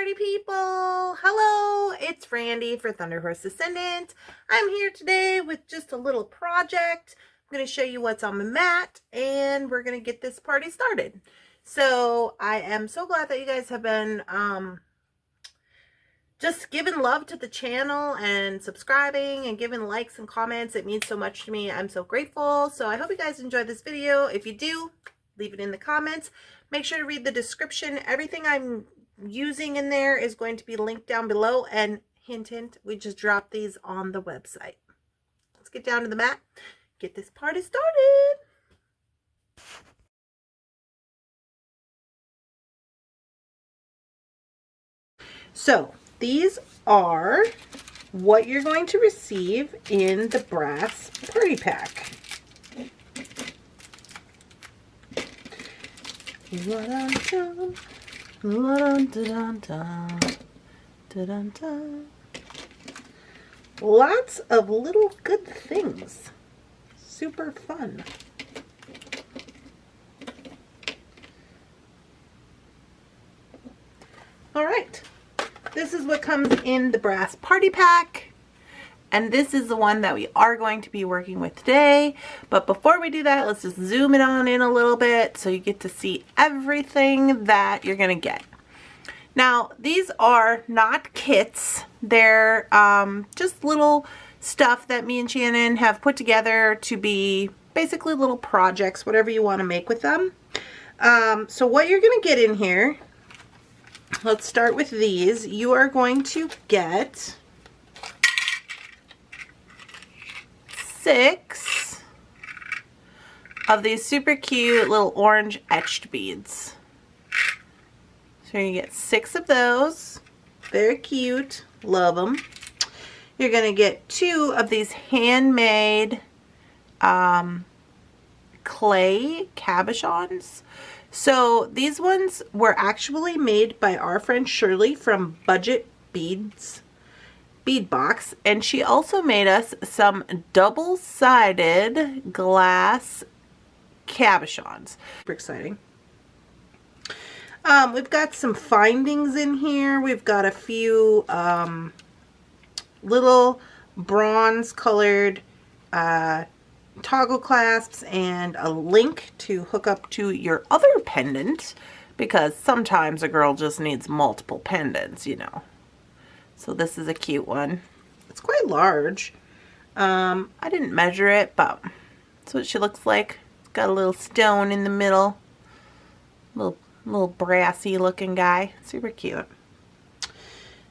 party people! Hello, it's Randy for Thunderhorse Descendant. I'm here today with just a little project. I'm going to show you what's on the mat and we're going to get this party started. So I am so glad that you guys have been just giving love to the channel and subscribing and giving likes and comments. It means so much to me. I'm so grateful. So I hope you guys enjoyed this video. If you do, leave it in the comments. Make sure to read the description. Everything I'm using in there is going to be linked down below, and hint hint, we just dropped these on the website. Let's get down to the mat, get this party started. So these are what you're going to receive in the brass party pack. Lots of little good things. Super fun. All right. This is what comes in the brass party pack. And this is the one that we are going to be working with today. But before we do that, let's just zoom it on in a little bit so you get to see everything that you're going to get. Now, these are not kits. They're just little stuff that me and Shannon have put together to be basically little projects, whatever you want to make with them. So what you're going to get in here, let's start with these. You are going to get 6 of these super cute little orange etched beads. So you get 6 of those. Very cute. Love them. You're going to get 2 of these handmade clay cabochons. So these ones were actually made by our friend Shirley from Budget Beads Bead Box, and she also made us some double-sided glass cabochons. Super exciting. We've got some findings in here. We've got a few little bronze colored toggle clasps and a link to hook up to your other pendant, because sometimes a girl just needs multiple pendants, you know. So this is a cute one. It's quite large. I didn't measure it, but that's what she looks like. It's got a little stone in the middle. Little brassy looking guy. Super cute.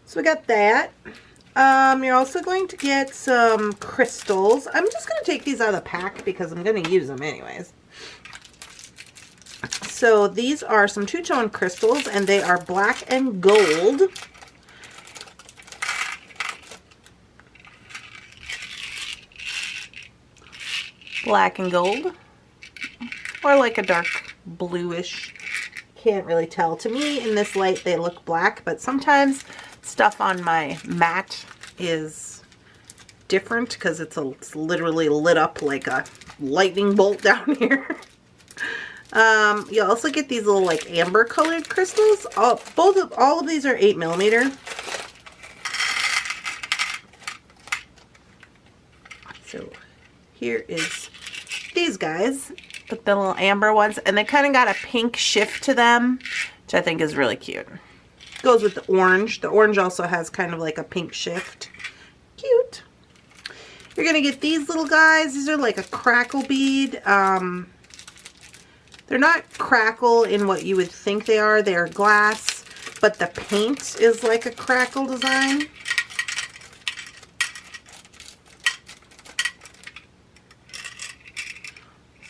So we got that. You're also going to get some crystals. I'm just going to take these out of the pack because I'm going to use them anyways. So these are some two-tone crystals, and they are black and gold. Black and gold, or like a dark bluish. Can't really tell. To me, in this light, they look black, but sometimes stuff on my mat is different because it's literally lit up like a lightning bolt down here. You also get these little like amber colored crystals. All of these are 8mm. So here is these guys, but the little amber ones, and they kind of got a pink shift to them, which I think is really cute. Goes with the orange. The orange also has kind of like a pink shift. Cute. You're gonna get these little guys. These are like a crackle bead. They're not crackle in what you would think they are. They are glass, but the paint is like a crackle design.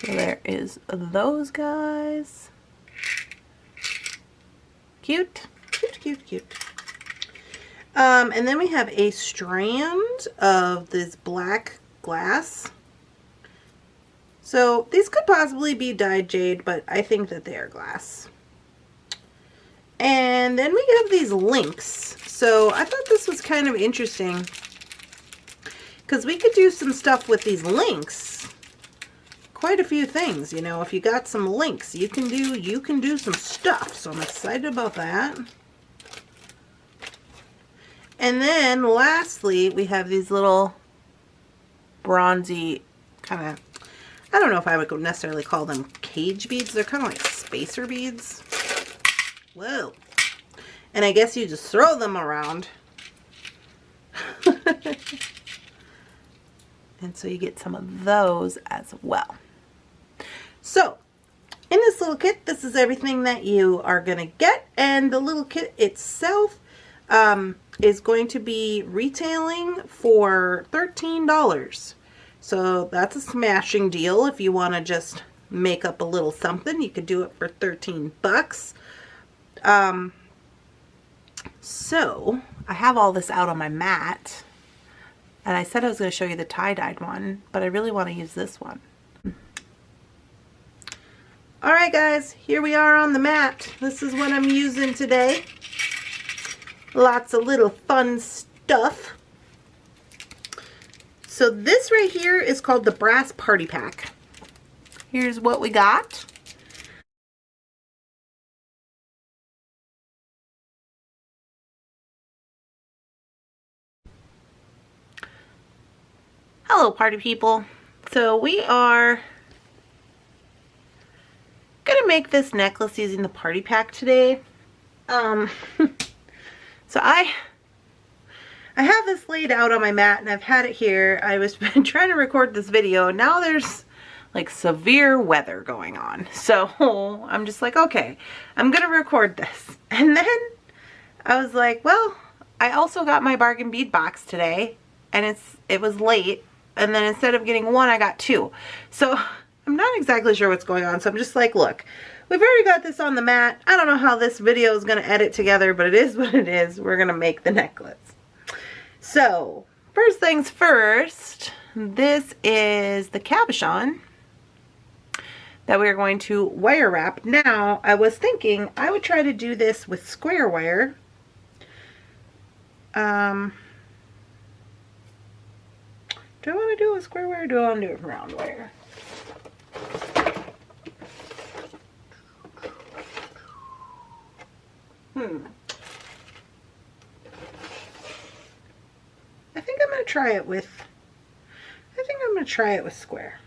So there is those guys. Cute. Cute, cute, cute. And then we have a strand of this black glass. So these could possibly be dyed jade, but I think that they are glass. And then we have these links. So I thought this was kind of interesting because we could do some stuff with these links. Quite a few things, you know. If you got some links, you can do some stuff. So I'm excited about that. And then lastly, we have these little bronzy kind of, I don't know if I would necessarily call them cage beads. They're kind of like spacer beads. Whoa. And I guess you just throw them around. And so you get some of those as well. So in this little kit, this is everything that you are going to get. And the little kit itself is going to be retailing for $13. So that's a smashing deal. If you want to just make up a little something, you could do it for 13 bucks. So I have all this out on my mat, and I said I was going to show you the tie-dyed one, but I really want to use this one. All right, guys, here we are on the mat. This is what I'm using today. Lots of little fun stuff. So this right here is called the Brass Party Pack. Here's what we got. Hello, party people. So we are gonna make this necklace using the party pack today. So I have this laid out on my mat, and I've had it here. I was trying to record this video. Now there's like severe weather going on. So I'm just like, okay, I'm gonna record this. And then I was like, well, I also got my bargain bead box today, and it was late. And then instead of getting one, I got two. So I'm not exactly sure what's going on. So I'm just like, look, we've already got this on the mat. I don't know how this video is going to edit together, but it is what it is. We're going to make the necklace. So first things first, this is the cabochon that we're going to wire wrap. Now, I was thinking I would try to do this with square wire. Do I want to do it with square wire, or do I want to do it with round wire? I think I'm going to try it with square.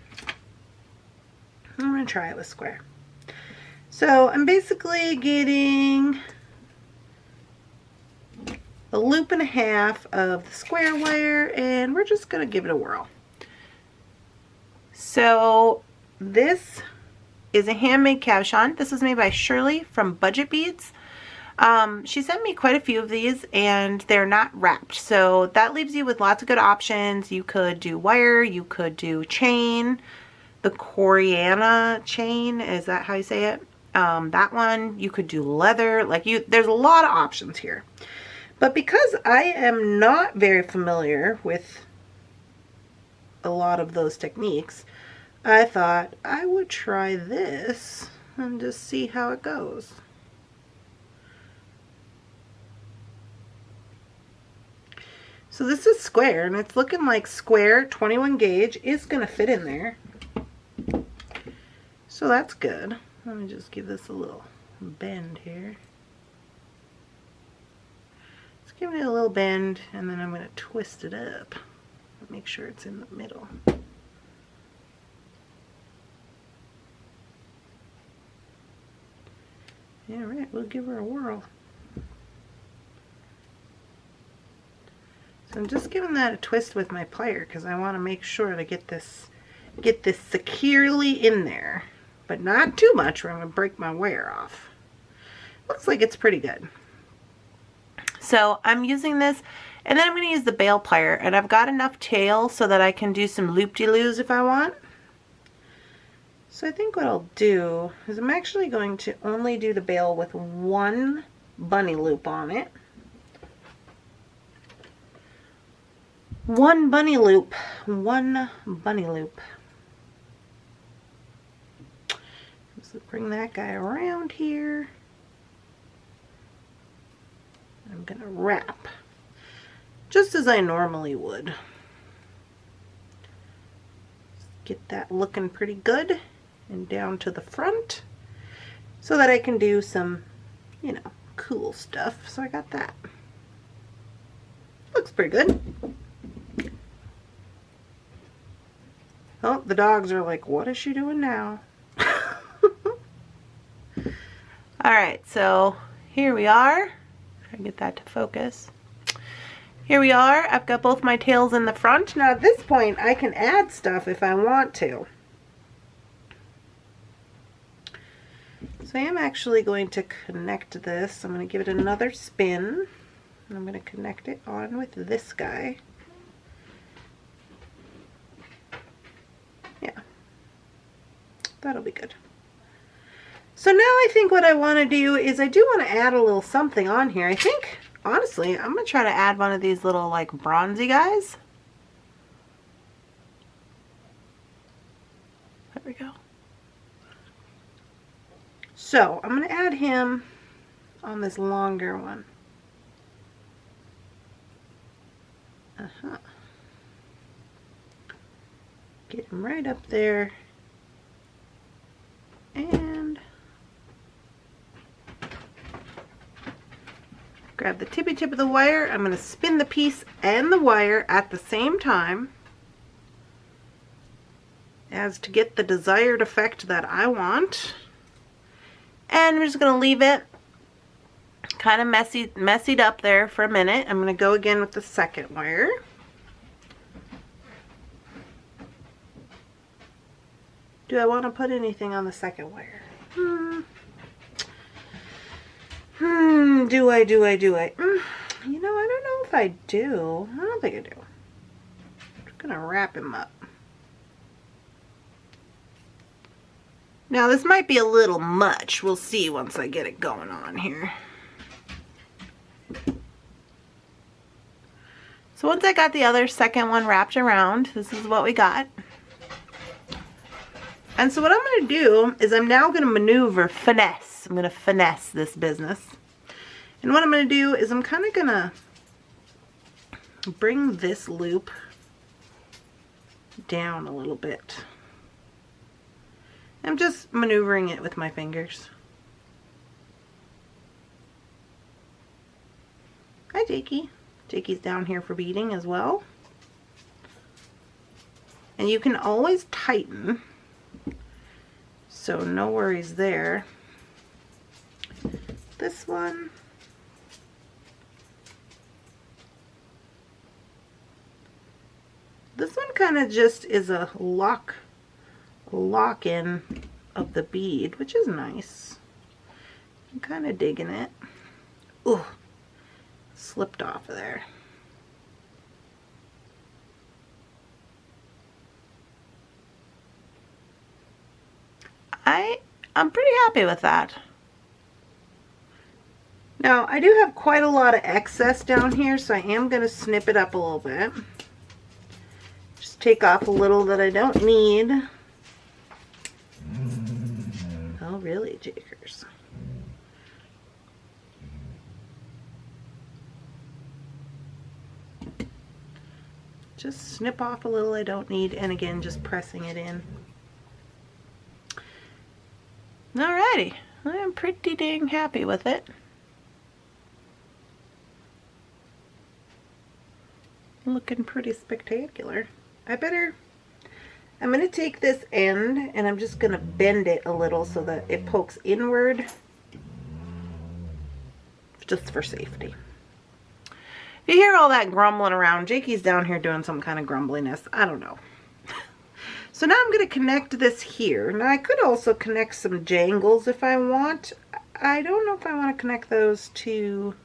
I'm going to try it with square. So I'm basically getting a loop and a half of the square wire, and we're just going to give it a whirl. So this is a handmade cabochon. This was made by Shirley from Budget Beads. She sent me quite a few of these, and they're not wrapped, so that leaves you with lots of good options. You could do wire, you could do chain, the Coriana chain, is that how you say it? That one, you could do leather, there's a lot of options here. But because I am not very familiar with a lot of those techniques, I thought I would try this and just see how it goes. So this is square, and it's looking like square 21 gauge is going to fit in there. So that's good. Let me just give this a little bend here. Give it a little bend, and then I'm going to twist it up. Make sure it's in the middle. Yeah, right, we'll give her a whirl. So I'm just giving that a twist with my plier because I want to make sure to get this securely in there, but not too much or I'm going to break my wire off. Looks like it's pretty good. So I'm using this, and then I'm going to use the bail plier, and I've got enough tail so that I can do some loop-de-loos if I want. So I think what I'll do is I'm actually going to only do the bail with one bunny loop on it. One bunny loop. So bring that guy around here. I'm going to wrap just as I normally would. Get that looking pretty good and down to the front so that I can do some, you know, cool stuff. So I got that. Looks pretty good. Oh, the dogs are like, what is she doing now? Alright, so here we are. Try to get that to focus. Here we are. I've got both my tails in the front. Now at this point, I can add stuff if I want to. So I am actually going to connect this. I'm going to give it another spin. And I'm going to connect it on with this guy. Yeah. That'll be good. So now I think what I want to do is I do want to add a little something on here. I think, honestly, I'm going to try to add one of these little like bronzy guys. There we go. So I'm going to add him on this longer one. Get him right up there. And grab the tippy tip of the wire. I'm going to spin the piece and the wire at the same time as to get the desired effect that I want. And I'm just going to leave it kind of messied up there for a minute. I'm going to go again with the second wire. Do I want to put anything on the second wire? Do I? You know, I don't know if I do. I don't think I do. I'm just going to wrap him up. Now this might be a little much. We'll see once I get it going on here. So once I got the other second one wrapped around, this is what we got. And so what I'm going to do is I'm now going to finesse. I'm going to finesse this business. And what I'm going to do is I'm kind of going to bring this loop down a little bit. I'm just maneuvering it with my fingers. Hi, Jakey. Jakey's down here for beading as well. And you can always tighten, so no worries there. This one. This one kind of just is a lock-in of the bead, which is nice. I'm kind of digging it. Ooh, slipped off of there. I'm pretty happy with that. Now, I do have quite a lot of excess down here, so I am going to snip it up a little bit. Just take off a little that I don't need. Oh, really, Jakers? Just snip off a little I don't need, and again, just pressing it in. Alrighty, I'm pretty dang happy with it. Looking pretty spectacular. I'm going to take this end and I'm just going to bend it a little so that it pokes inward, just for safety. If you hear all that grumbling around, Jakey's down here doing some kind of grumbliness. I don't know. So now I'm going to connect this here. Now I could also connect some jangles if I want. I don't know if I want to connect those to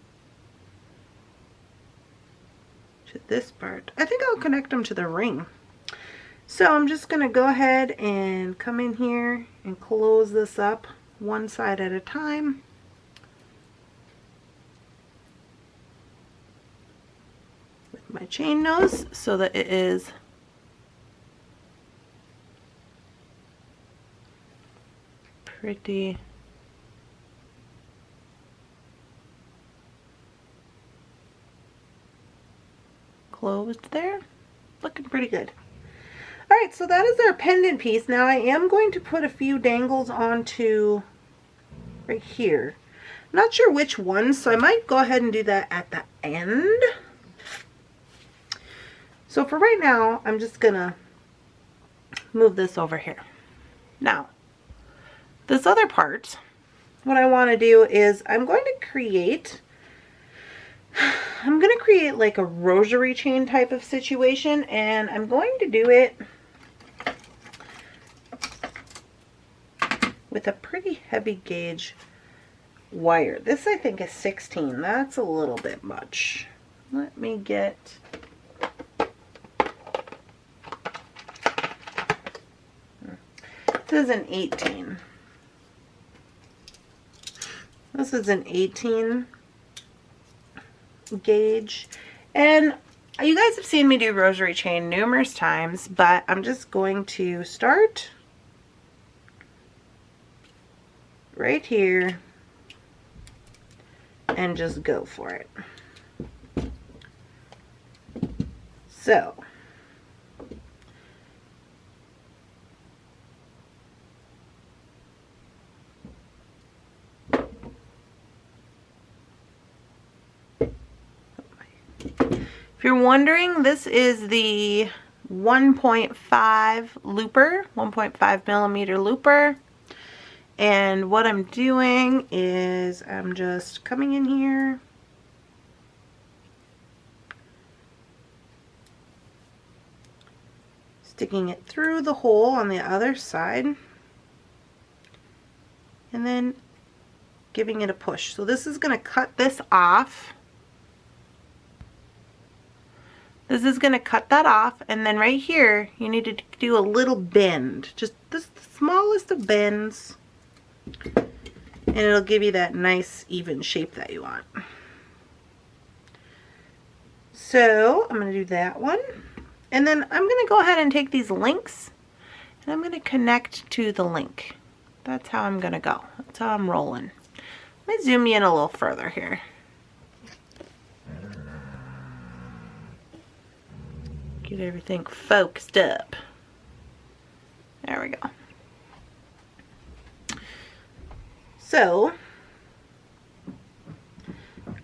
this part. I think I'll connect them to the ring. So I'm just going to go ahead and come in here and close this up one side at a time. With my chain nose so that it is pretty closed there. Looking pretty good. Alright, so that is our pendant piece. Now I am going to put a few dangles onto right here. I'm not sure which ones, so I might go ahead and do that at the end. So for right now, I'm just gonna move this over here. Now, this other part, what I want to do is I'm going to create like a rosary chain type of situation, and I'm going to do it with a pretty heavy gauge wire. This I think is 16. That's a little bit much. Let me get this is an 18. This is an 18 gauge, and you guys have seen me do rosary chain numerous times, but I'm just going to start right here and just go for it. So if you're wondering, this is the 1.5 looper, 1.5 millimeter looper. And what I'm doing is I'm just coming in here, sticking it through the hole on the other side, and then giving it a push. So this is going to cut this off. This is going to cut that off, and then right here you need to do a little bend, just the smallest of bends, and it'll give you that nice even shape that you want. So I'm going to do that one, and then I'm going to go ahead and take these links and I'm going to connect to the link. That's how I'm going to go. That's how I'm rolling. Let me zoom you in a little further here. Get everything focused up. There we go. So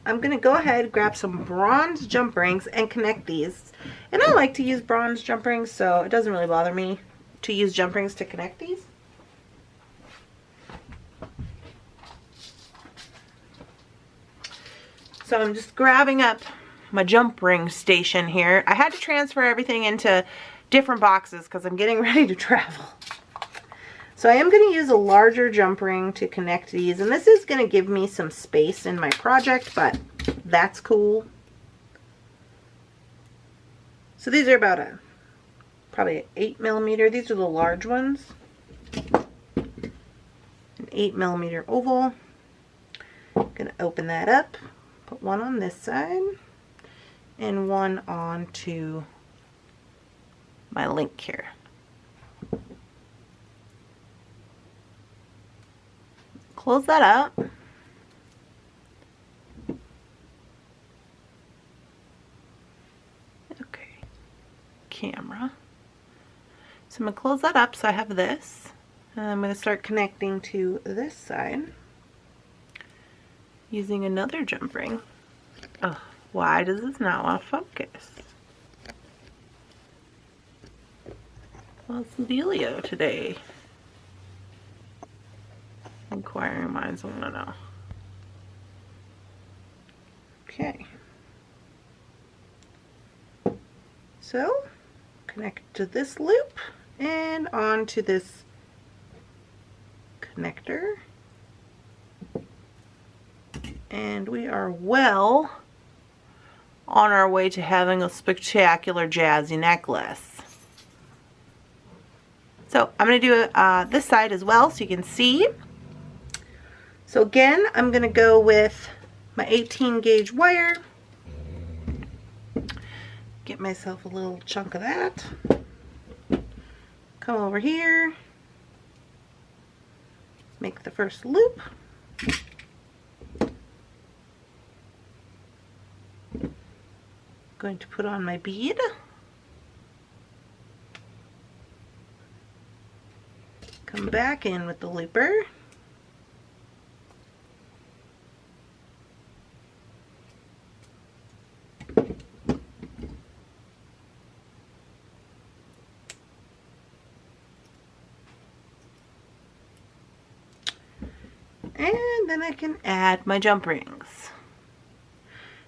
I'm going to go ahead, grab some bronze jump rings and connect these. And I like to use bronze jump rings, so it doesn't really bother me to use jump rings to connect these. So I'm just grabbing up my jump ring station here. I had to transfer everything into different boxes because I'm getting ready to travel. So I am going to use a larger jump ring to connect these, and this is going to give me some space in my project, but that's cool. So these are about probably an 8 millimeter. These are the large ones. An 8 millimeter oval. I'm going to open that up, put one on this side, and one onto my link here. Close that up. Okay, camera. So I'm going to close that up so I have this. And I'm going to start connecting to this side using another jump ring. Oh, why does this not want to focus? What's the dealio today? Inquiring minds want to know. Okay. So, connect to this loop and onto this connector. And we are well on our way to having a spectacular jazzy necklace. So I'm going to do this side as well so you can see. So again, I'm going to go with my 18 gauge wire. Get myself a little chunk of that. Come over here. Make the first loop. Going to put on my bead. Come back in with the looper. And then I can add my jump rings.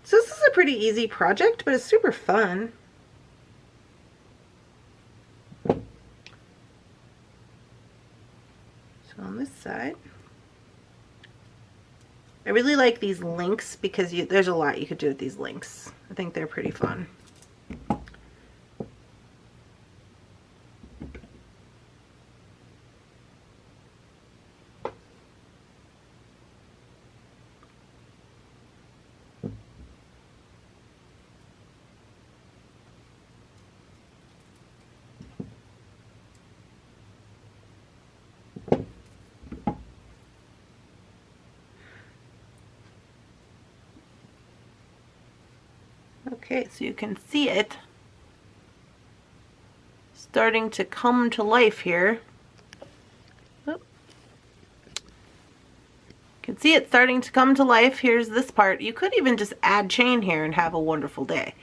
So this is a pretty easy project, but it's super fun. So on this side, I really like these links because there's a lot you could do with these links. I think they're pretty fun. Okay, so you can see it starting to come to life here. You can see it starting to come to life. Here's this part. You could even just add chain here and have a wonderful day.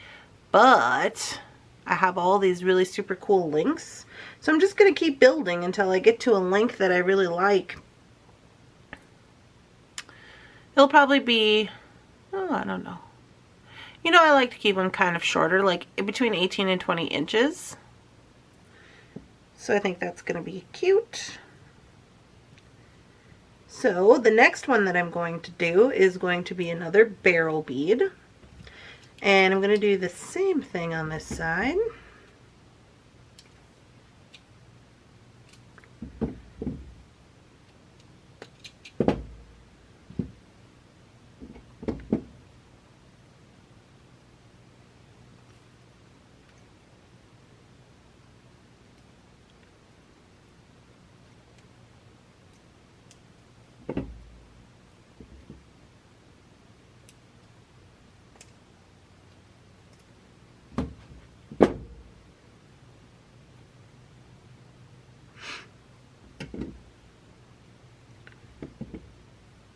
But I have all these really super cool links. So I'm just going to keep building until I get to a link that I really like. It'll probably be, oh, I don't know. You know, I like to keep them kind of shorter, like between 18 and 20 inches. So I think that's going to be cute. So the next one that I'm going to do is going to be another barrel bead. And I'm going to do the same thing on this side.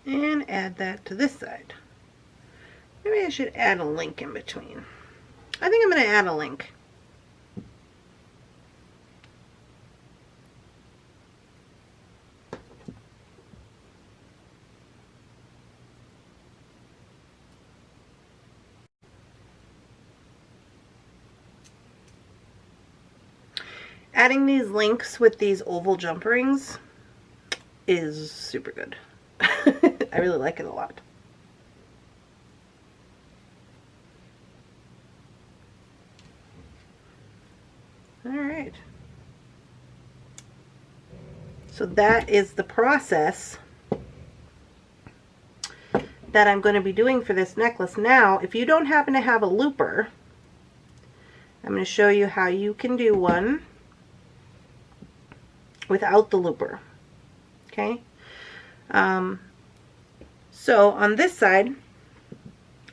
And add that to this side. Maybe I should add a link in between. I think I'm going to add a link. Adding these links with these oval jump rings is super good. I really like it a lot. All right. So that is the process that I'm going to be doing for this necklace. Now, if you don't happen to have a looper, I'm going to show you how you can do one without the looper. Okay? So on this side,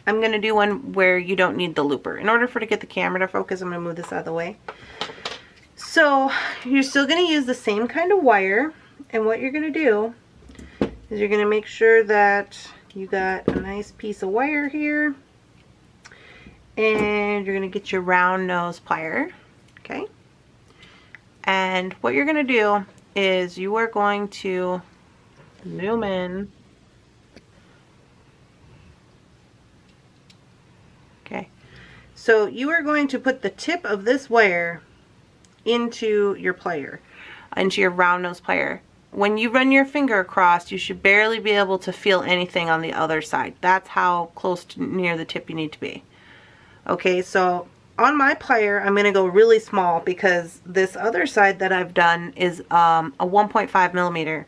I'm going to do one where you don't need the looper. In order for to get the camera to focus, I'm going to move this out of the way. So you're still going to use the same kind of wire, and what you're going to do is you're going to make sure that you got a nice piece of wire here, and you're going to get your round nose plier, okay? And what you're going to do is you are going to zoom in. Okay, so you are going to put the tip of this wire into your plier, into your round nose plier. When you run your finger across, you should barely be able to feel anything on the other side. That's how close to near the tip you need to be. Okay, so on my plier, I'm going to go really small because this other side that I've done is a 1.5 millimeter.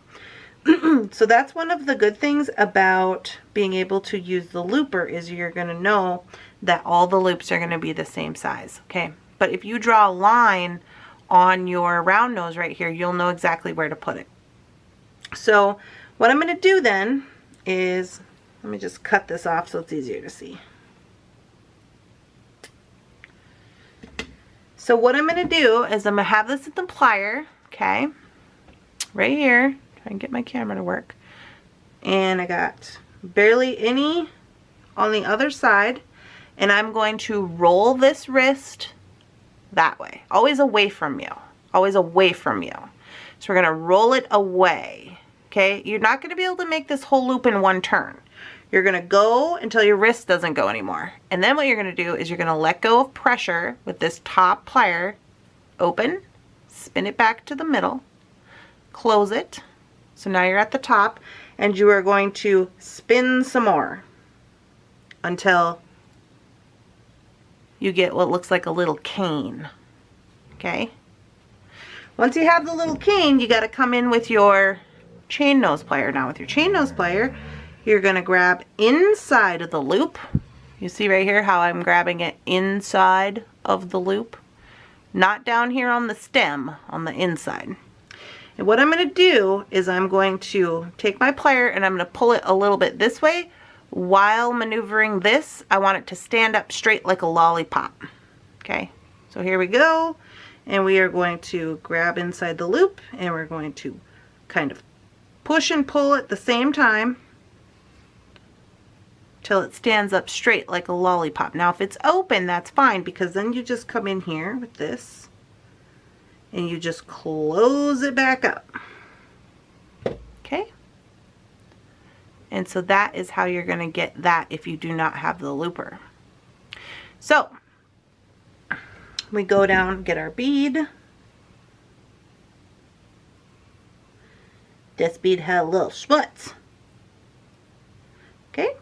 So that's one of the good things about being able to use the looper is you're going to know that all the loops are going to be the same size. Okay, but if you draw a line on your round nose right here, you'll know exactly where to put it. So what I'm going to do then is, let me just cut this off so it's easier to see. So what I'm going to do is I'm going to have this at the plier, okay, right here. Try and get my camera to work. And I got barely any on the other side, and I'm going to roll this wrist that way, always away from you, always away from you. So we're going to roll it away, Okay, you're not going to be able to make this whole loop in one turn. You're going to go until your wrist doesn't go anymore. And then what you're going to do is you're going to let go of pressure with this top plier, open, spin it back to the middle, close it. So now you're at the top, and you are going to spin some more until you get what looks like a little cane. Okay? Once you have the little cane, you got to come in with your chain nose plier. Now with your chain nose plier, you're going to grab inside of the loop. You see right here how I'm grabbing it inside of the loop? Not down here on the stem, on the inside. And what I'm going to do is I'm going to take my plier and I'm going to pull it a little bit this way. While maneuvering this, I want it to stand up straight like a lollipop. Okay, so here we go. And we are going to grab inside the loop and we're going to kind of push and pull at the same time till it stands up straight like a lollipop. Now if it's open, that's fine, because then you just come in here with this and you just close it back up. Okay? And so that is how you're going to get that if you do not have the looper. So we go down, get our bead. This bead had a little schmutz. Okay?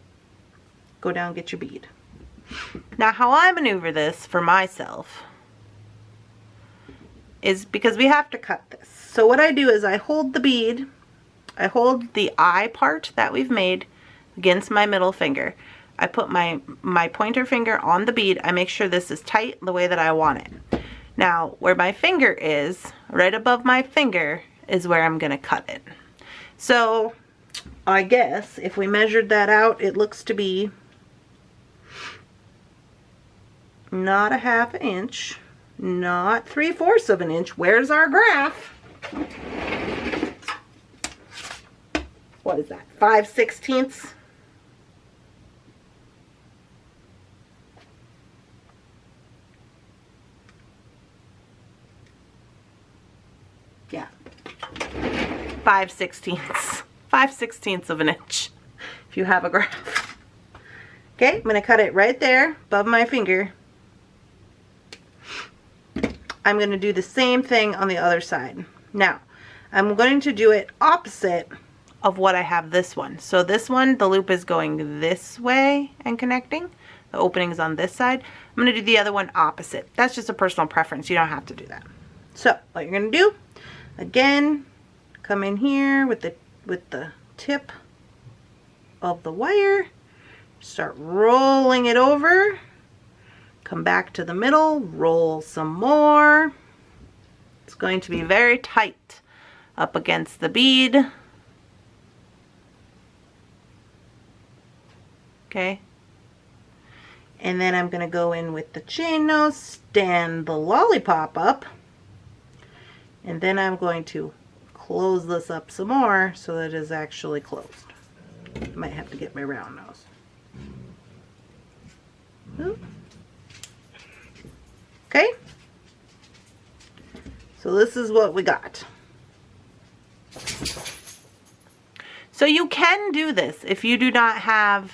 Go down, get your bead. Now how I maneuver this for myself is because we have to cut this. So what I do is I hold the bead, I hold the eye part that we've made against my middle finger. I put my pointer finger on the bead. I make sure this is tight the way that I want it. Now where my finger is, right above my finger, is where I'm going to cut it. So I guess if we measured that out, it looks to be not a half an inch, not 3/4 of an inch. Where's our graph? What is that, 5/16? Yeah, 5/16. 5/16 of an inch if you have a graph. Okay, I'm going to cut it right there above my finger. I'm going to do the same thing on the other side. Now, I'm going to do it opposite of what I have this one. So this one, the loop is going this way and connecting. The opening is on this side. I'm going to do the other one opposite. That's just a personal preference. You don't have to do that. So what you're going to do, again, come in here with the tip of the wire, start rolling it over, come back to the middle, roll some more. It's going to be very tight up against the bead. Okay. And then I'm going to go in with the chain nose, stand the lollipop up, and then I'm going to close this up some more so that it is actually closed. I might have to get my round nose. Oop. Okay, so this is what we got. So you can do this if you do not have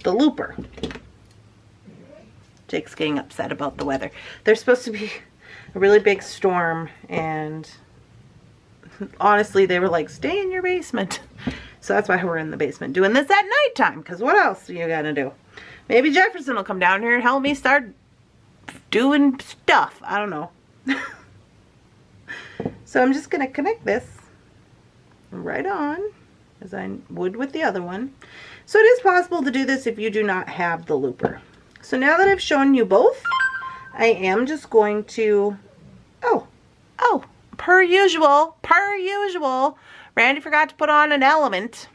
the looper. Jake's getting upset about the weather. There's supposed to be a really big storm, and honestly they were like, stay in your basement. So that's why we're in the basement doing this at nighttime, because what else are you gonna do? Maybe Jefferson will come down here and help me start doing stuff. I don't know. So I'm just gonna connect this right on as I would with the other one. So it is possible to do this if you do not have the looper. So now that I've shown you both, I am just going to, per usual, Randy forgot to put on an element.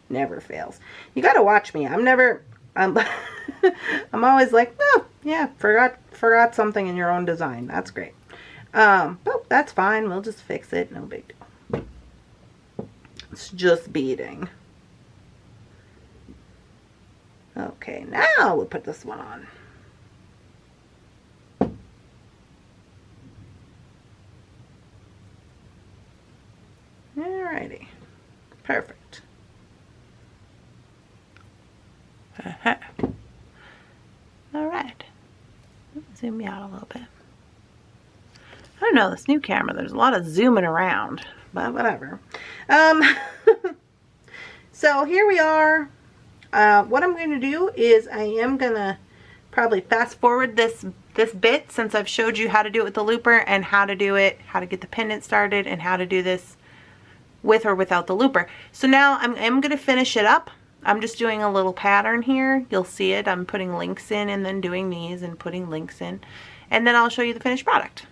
Never fails. You gotta watch me. I'm always like, oh yeah, forgot something in your own design. That's great. But that's fine. We'll just fix it. No big deal. It's just beading. Okay, now we'll put this one on. Alrighty, perfect. Alright, zoom me out a little bit. I don't know, this new camera, there's a lot of zooming around, but whatever. So here we are. What I'm going to do is I am going to probably fast forward this bit, since I've showed you how to do it with the looper and how to do it, how to get the pendant started, and how to do this with or without the looper. So now I'm going to finish it up. I'm just doing a little pattern here. You'll see it. I'm putting links in and then doing these and putting links in. And then I'll show you the finished product.